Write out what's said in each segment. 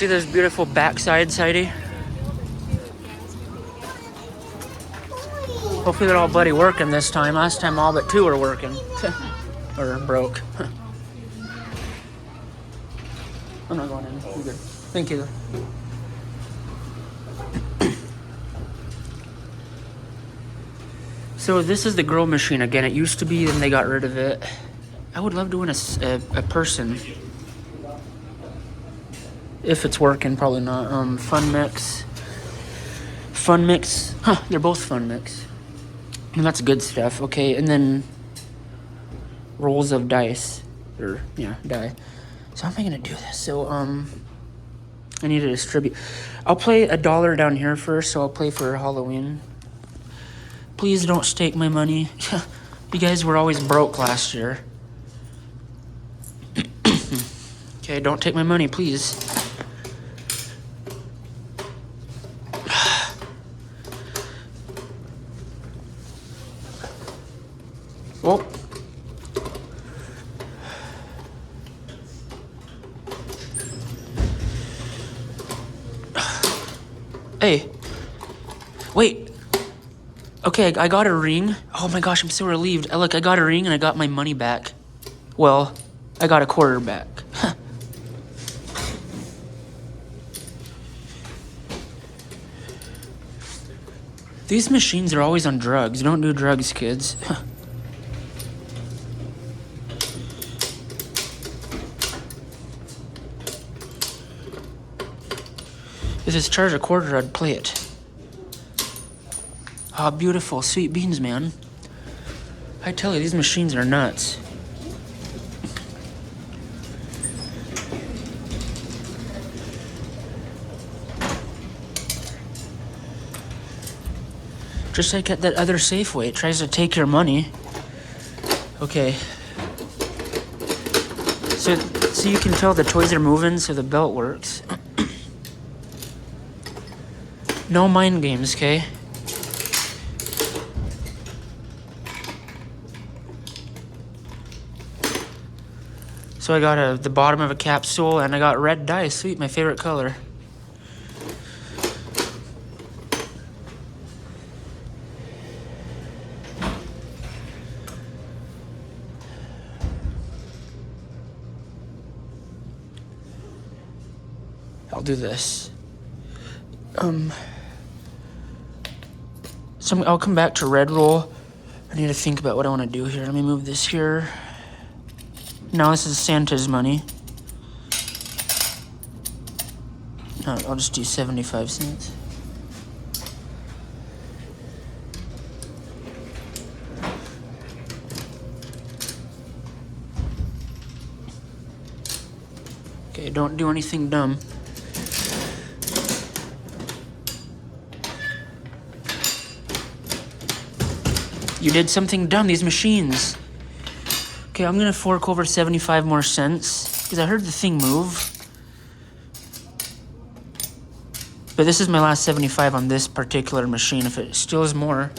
see this beautiful backside sidey? Hopefully they're all bloody working this time. Last time all but 2 were working. Or broke. I'm not going in. You're good. Thank you. So this is the grill machine again. It used to be, then they got rid of it. I would love to win a person. If it's working, probably not. Fun mix. Fun mix. Huh, they're both fun mix. And that's good stuff. Okay, and then rolls of dice. Or, yeah, die. So how am I gonna do this? So, I need to distribute. I'll play $1 down here first, so I'll play for Halloween. Please don't stake my money. You guys were always broke last year. Okay, don't take my money, please. Well. Hey. Wait. Okay, I got a ring. Oh my gosh, I'm so relieved. Look, I got a ring and I got my money back. Well, I got a quarter back. These machines are always on drugs. Don't do drugs, kids. If it's charged a quarter, I'd play it. Ah, oh, beautiful. Sweet beans, man. I tell you, these machines are nuts. Just like at that other Safeway, it tries to take your money. Okay. So you can tell the toys are moving, so the belt works. No mind games, okay? So I got the bottom of a capsule, and I got red dice. Sweet, my favorite color. I'll do this. So I'll come back to red roll. I need to think about what I want to do here. Let me move this here. No, this is Santa's money. No, I'll just do 75 cents. Okay, don't do anything dumb. You did something dumb, these machines. Okay, I'm gonna fork over 75 more cents because I heard the thing move. But this is my last 75 on this particular machine. If it steals more.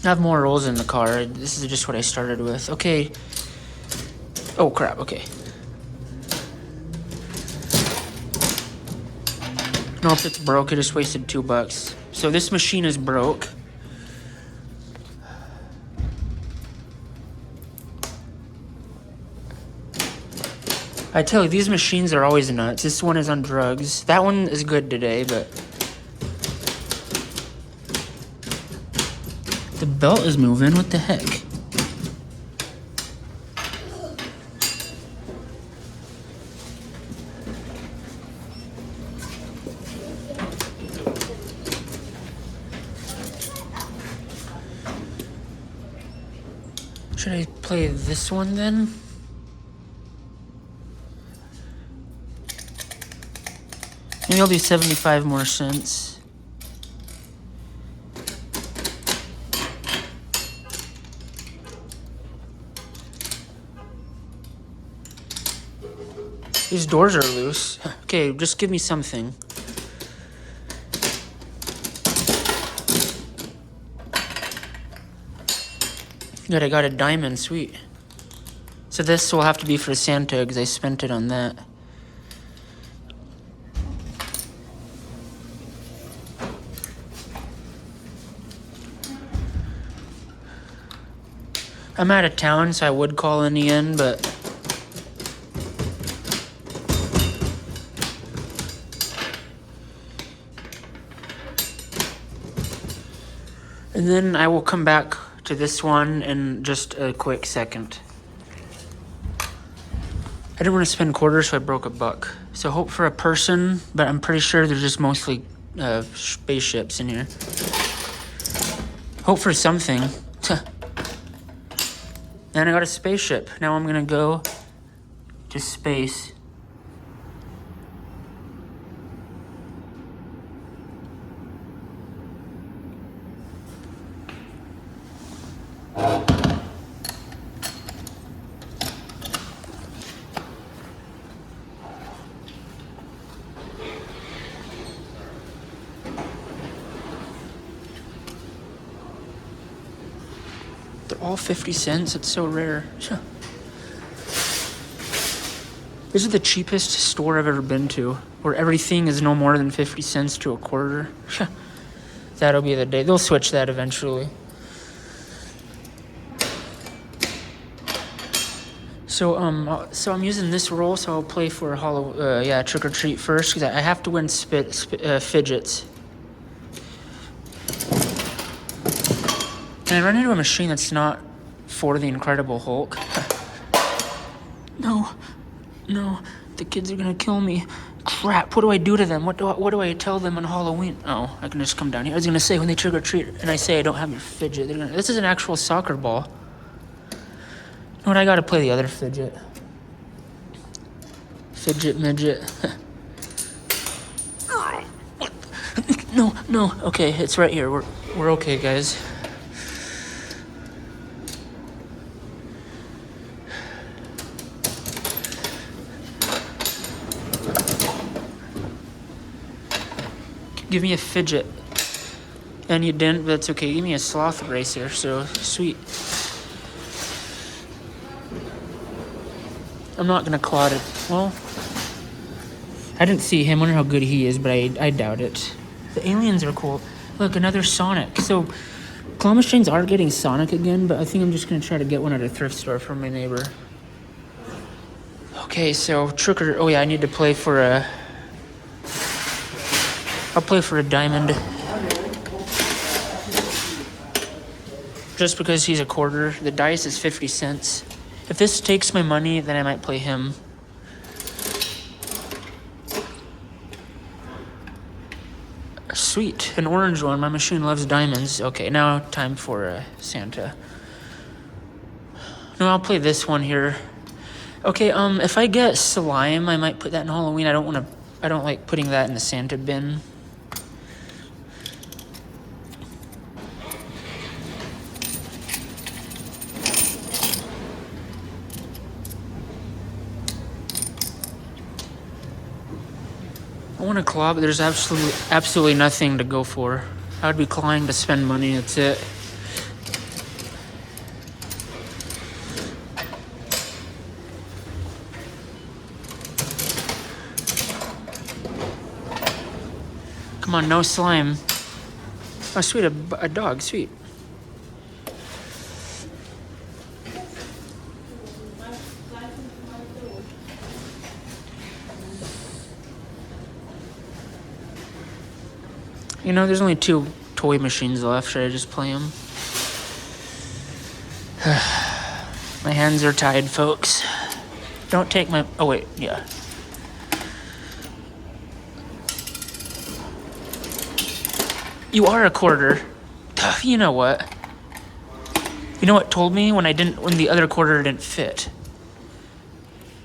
I have more rolls in the car. This is just what I started with. Okay. Oh, crap. Okay. No, if it's broke, I just wasted $2. So this machine is broke. I tell you, these machines are always nuts. This one is on drugs. That one is good today, but... The belt is moving. What the heck? Should I play this one then? Maybe I'll do 75 more cents. These doors are loose. Okay, just give me something. Good, I got a diamond, sweet. So this will have to be for Santa because I spent it on that. I'm out of town, so I would call in the end, but and then I will come back to this one in just a quick second. I didn't want to spend quarters, so I broke $1. So hope for a person, but I'm pretty sure there's just mostly spaceships in here. Hope for something. And I got a spaceship. Now I'm gonna go to space. They're all 50 cents. It's so rare. This is the cheapest store I've ever been to, where everything is no more than 50 cents to a quarter. That'll be the day. They'll switch that eventually. So I'm using this roll, so I'll play for trick or treat first, because I have to win fidgets. And I run into a machine that's not for the Incredible Hulk. No, the kids are gonna kill me. Crap, what do I do to them? What do I tell them on Halloween? Oh, I can just come down here. I was gonna say when they trick or treat and I say I don't have your fidget, this is an actual soccer ball. You know what, I gotta play the other fidget. Fidget midget. No, okay, it's right here. We're okay, guys. Give me a fidget. And you didn't, but that's okay. Give me a sloth racer, so sweet. I'm not gonna claw it. Well, I didn't see him. I wonder how good he is, but I doubt it. The aliens are cool. Look, another Sonic. So, claw machines are getting Sonic again, but I think I'm just gonna try to get one at a thrift store from my neighbor. Okay, so oh yeah, I need to play for a... I'll play for a diamond. Just because he's a quarter. The dice is 50 cents. If this takes my money, then I might play him. Sweet, an orange one. My machine loves diamonds. Okay, now time for Santa. No, I'll play this one here. Okay, if I get slime, I might put that in Halloween. I don't like putting that in the Santa bin. I want to claw, but there's absolutely nothing to go for. I would be clawing to spend money, that's it. Come on, no slime. Oh, sweet, a dog, sweet. You know, there's only 2 toy machines left. Should I just play them? My hands are tied, folks. Don't take my... Oh, wait, yeah. You are a quarter. You know what? You know what told me when the other quarter didn't fit?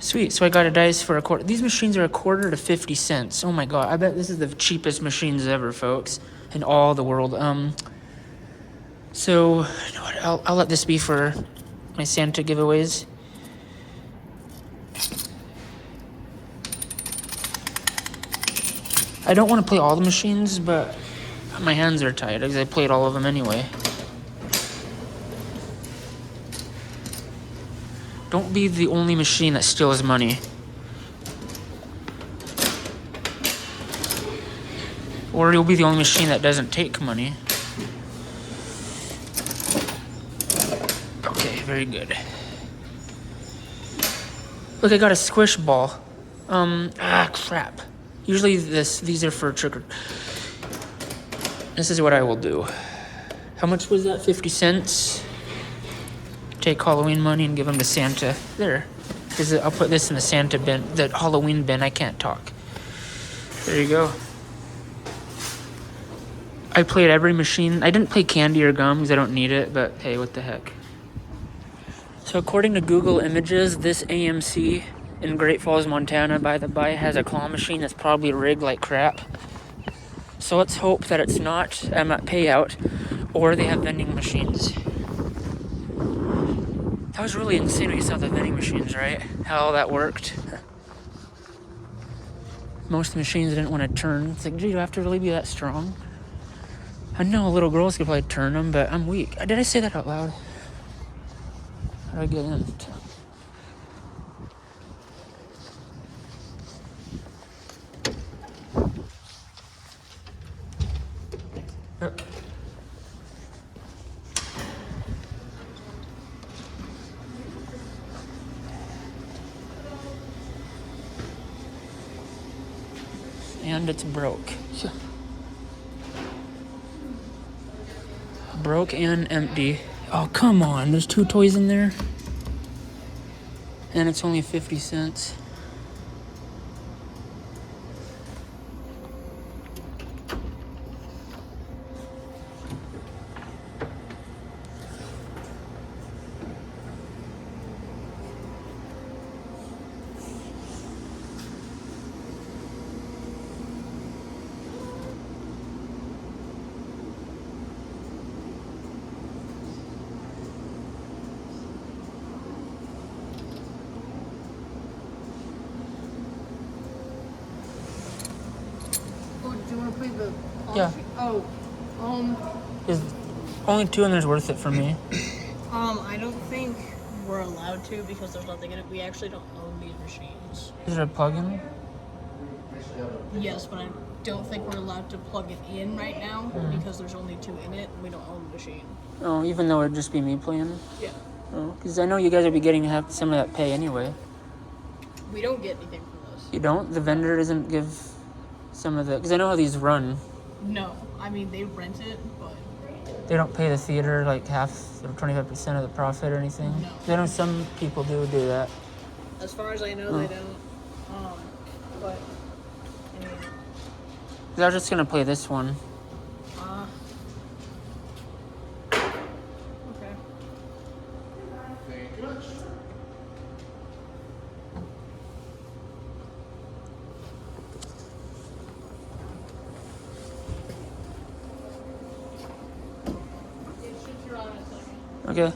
Sweet, so I got a dice for a quarter. These machines are a quarter to 50 cents. Oh my god, I bet this is the cheapest machines ever, folks, in all the world. So, you know what, I'll let this be for my Santa giveaways. I don't want to play all the machines, but my hands are tied because I played all of them anyway. Don't be the only machine that steals money. Or you'll be the only machine that doesn't take money. Okay, very good. Look, I got a squish ball. Crap. Usually these are for trick or... This is what I will do. How much was that? 50 cents? Take Halloween money and give them to Santa. There. I'll put this in the Santa bin, the Halloween bin. I can't talk. There you go. I played every machine. I didn't play candy or gum because I don't need it, but hey, what the heck. So according to Google Images, this AMC in Great Falls, Montana, by the by, has a claw machine that's probably rigged like crap. So let's hope that it's not payout, or they have vending machines. That was really insane when you saw the vending machines, right? How that worked. Most of the machines didn't want to turn. It's like, gee, do I have to really be that strong? I know little girls could probably turn them, but I'm weak. Did I say that out loud? How do I get in? And it's broke. Broke and empty. Oh, come on. There's 2 toys in there. And it's only 50 cents. Do you want to play the... Yeah. Oh, Is only 2 and there's worth it for me. I don't think we're allowed to because there's nothing in it. We actually don't own these machines. Is there a plug-in? Yes, but I don't think we're allowed to plug it in right now because there's only 2 in it. And we don't own the machine. Oh, even though it'd just be me playing? Yeah. Oh, because I know you guys would be getting some of that pay anyway. We don't get anything from this. You don't? The vendor doesn't give some of the... Because I know how these run. No. I mean, they rent it, but... They don't pay the theater like half or 25% of the profit or anything? No. I know some people do that. As far as I know, they don't. But... Anyway. I was just going to play this one. Okay. Okay.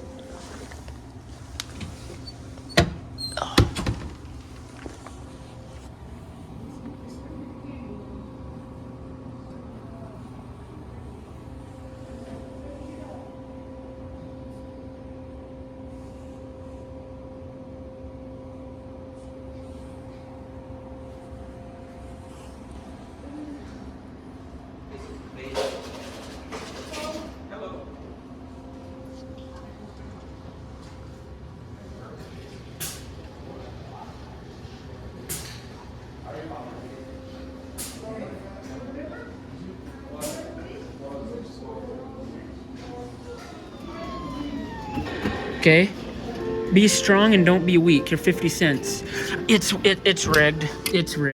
Okay. Be strong and don't be weak. You're 50 cents. It's rigged. It's rigged.